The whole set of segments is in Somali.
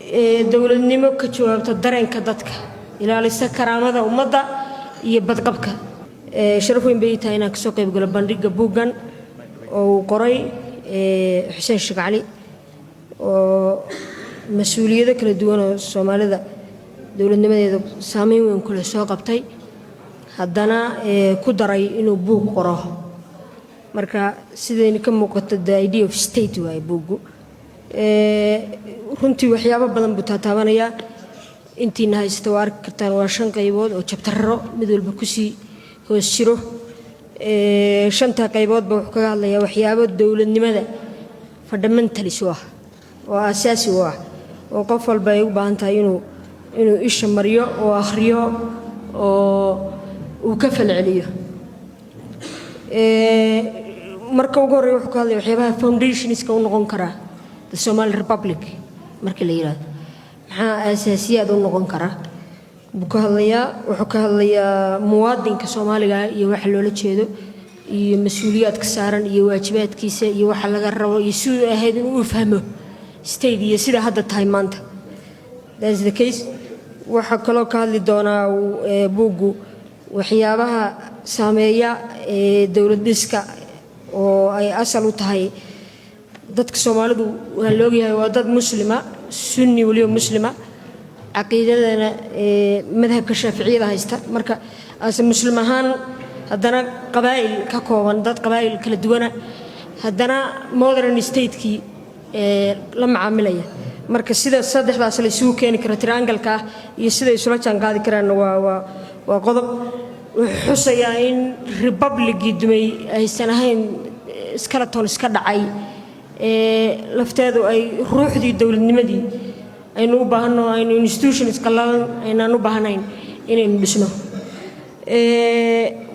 dowladnimo ka jawaabta dareenka dadka ilaalisa karaamada ummadda iyo badqabka sharaf weyn bay tahay inaan kasoo qayb galo bandhigga buuggan oo qoray xuseen sheekh cali oo mas'uuliyado kala duwan oo Soomaalida dowladnimadeeda saameyn weyn ku leh soo qabtay haddana ku daray inuu buug qoro marka sideen ka muuqato the idea of state way buuggu runtii waxyaabo badan buu taabanaya intiina haysta waa arki kartaan waa 5 qaybood oo chapterro mid walba ku sii hoos jiro 5 qaybood buu kaga hadlayaa waxyaabo dowladnimada fundamentals oo asaasi ah oo qof walba ay u baahan tahay inuu isha mariyo oo akhriyo oo uu ka falceliyo marka ugu horeeyo wuxuu ka hadlayaa waxyaabaha foundationska u noqon kara the Somali Republic marka la yiraahdo maxaa asaasiyaad u noqon kara wuxuu ka hadlayaa muwaadinka Soomaaliga iyo waxa loola jeedo iyo mas'uuliyadka saaran iyo waajibaadkiisa iyo waxa laga rabo iyo sidoo ahayd inuu fahmo state iyo sida hadda tahay maanta that's the case waxa kaloo ka hadli doonaa buuggu waxyaabaha saameeya dawlad dhiska oo ay asal u tahay dadka Soomaalidu waa loo yahay waa dad muslima sunni waliba muslima aqeedadana madhabka Shaafiiciyada haysta marka as muslim ahaan haddana qabaa'il ka kooban dad qabaa'il kala duwan haddana modern state-ki la macaamilaya marka sida saddexdaas la isugu keeni karo triangle-ka iyo sida ay isula jaan qaadi karaan waa qodob xusaya in republic-gii dumay aysan ahayn skeleton iska dhacay lafteedu ay ruuxdii dowladnimadii aynu u baahno aynu institutions qallalan aynan u baahnayn inaynu dhisno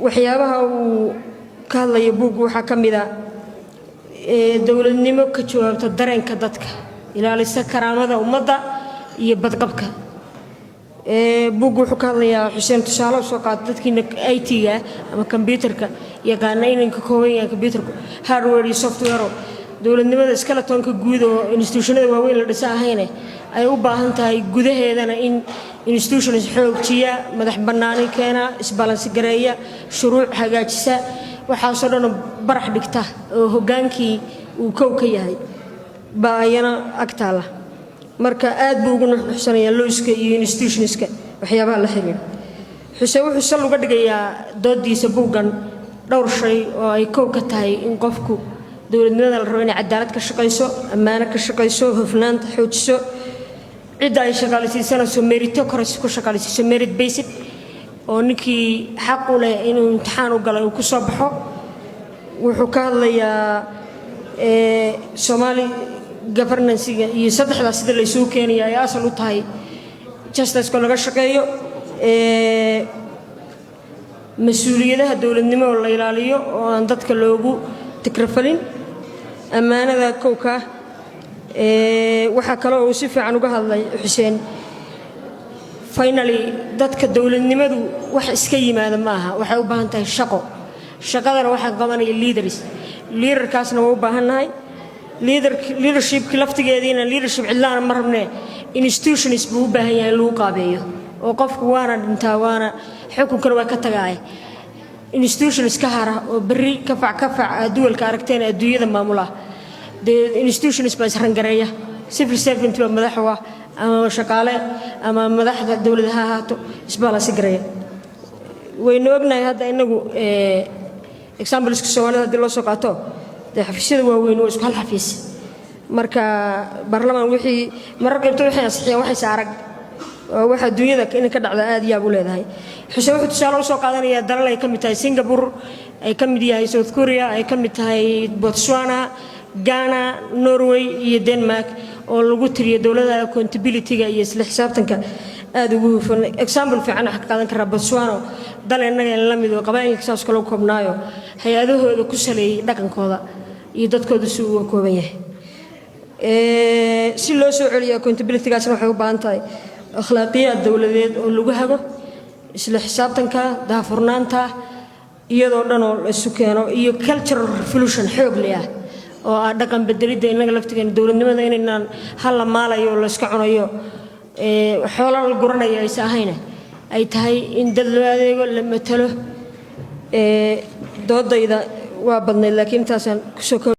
waxyaabaha uu ka hadlayo buuggu waxaa ka mid ah dowladnimo ka jawaabta dareenka dadka ilaalisa karaamada ummadda iyo badqabka buuggu wuxuu ka hadlayaa xuseen tusaale soo qaad dadkiina IT-ga ama computerka yaqaana inay ka kooban yahay computerku hardware iyo software dowladnimada skeletonka guud oo institutionada waaweyn la dhisaa ahayne ay u baahan tahay gudaheedana in institutions xoojiya madax bannaani keena isbalance gareeya shuruuc hagaajisa waxa soo dhan barax dhigta oo hogaankii uu ka yahay baayana agtaala marka aad buu ugu nuxsanaya looska iyo institutionska waxyaabaha la xiriir xuseen wuxuu sal uga dhigayaa doodiisa buuggan dhowr shay oo ay ka tahay in qofku dowladnimada la rabo inay cadaalad ka shaqeyso ammaano ka shaqeyso hufnaanta xoojiso cid ay shaqaaleysiisanayso meritocracy ku shaqaaleysiiso merit based oo ninkii xaq u leh inuu imtixaan u galo uu ku soo baxo wuxuu ka hadlayaa Somali governance-ga iyo saddexdaas sida la isugu keenayo ay asal u tahay justice-ka laga shaqeeyo mas'uuliyadaha dowladnimo la ilaaliyo oo aan dadka loogu tikrafalin ammaanada kowka waxa kale oo si fiican uga hadlay Xuseen finally dadka dowladnimadu wax iska yimaada maaha waxay u baahan tahay shaqadana waxa qabanaya leaderkaasna waa u baahanahay leadership laftigeediina leadership cidlaan ma rabne institutions buu u baahan yahay lagu qaabeeyo oo qofku waana dhintaa waana xukunkana waa ka tagaay institutions ka hara oo bari ka fac duwalka aragteen adduunyada maamula the institutions baa israngareeya civil servant waa madaxwa ama shaqaale ama madaxda dawladda haato isbalance gareeya waynu ognahay hadda inagu examples Soomaalida hadii loo soo qaato xafiisyada waaweyn oo isku hal xafiis marka baarlamaan wixii marar qaybto waxay ansixiyeen waxay saarag waxa adduunyada in ka dhacda aad yaab u leedahay xuseen wuxuu tusaale u soo qaadanayaa dalal ay ka mid tahay Singapore ay ka mid yahay South Korea ay ka mid tahay Botswana Ghana Norway iyo Denmark oo lagu tiriyo dawladaha accountability-ga iyo isla xisaabtanka aad ugu hufan example fiican waxa ka qaadan kara Botswana dal inaga la mid oo qabaa'ilka saas kala koobnaayo hay'adahooda ku saleeyay dhaqankooda iyo dadkooda si uu kooban yahay si loo soo celiyo accountability-gaasna waxay u baahan tahay akhlaaqiyad dawladeed oo lagu hago isla xisaabtanka daahfurnaanta iyadoo dhan oo isu keeno iyo cultural revolution xoog leh oo ah dhaqan bedelidda inaga laftigeena dowladnimada inaan hal la maalayo la iska cunayo xoolo la guranayo aysan ahayn ay tahay in dad loo adeego la matalo doodayda waa badnayd laakiin taasaan ku soo